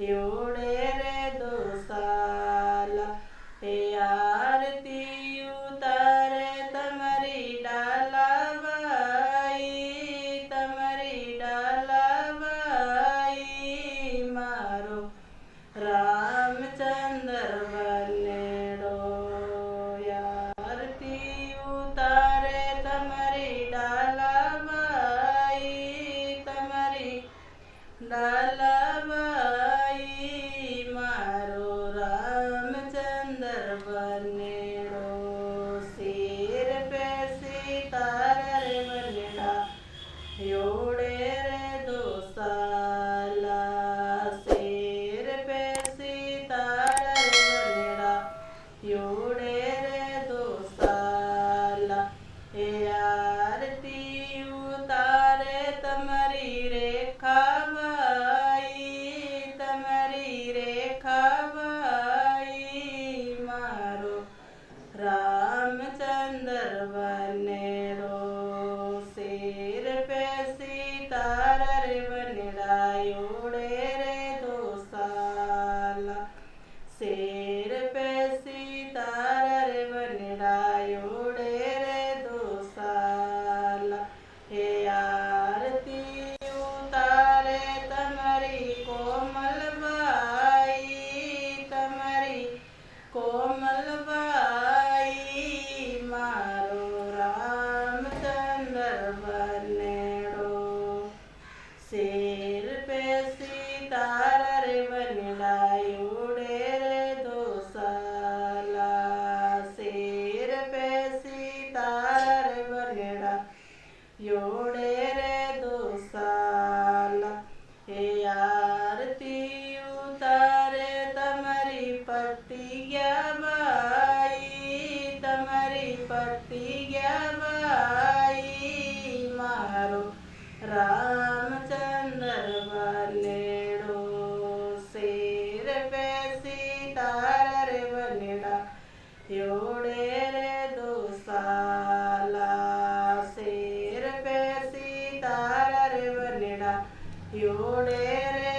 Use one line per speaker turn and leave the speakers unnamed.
योड़े रे दो साला हे आरती उतारे तमरी डाला बाई मारो रामचंद्र बनेड़ो आरती उतारे तमरी डाला बाई मारो रामचंद्र बनेड़ो सिर पे सितारा रे बनेड़ा योड़े रे दो साला सिर पे सितारा रे बनेड़ा योड़े रे दो साला हे आरती उतारे तमरी रेखा मारो रामचंद्र बनेड़ो सिर पे सितारा रे बनेड़ा योड़े रे दो साला सिर पे सितारा रे बनेड़ा योड़े रे दो साला हे आरती उतारे तमरी कोमल बाई मारो रामचंद्र बनेड़ो सिर पे सितारा रे बनेड़ा योड़े रे दो साला सिर पे सितारा रे बनेड़ा योड़े रे दो साला हे आरती उतारे तमरी पतिया बाई मारो रामचंद्र बनेड़ो सिर पे सितारा रे बनेड़ा योड़े रे दो साला सिर पे सितारा रे बनेड़ा योड़े रे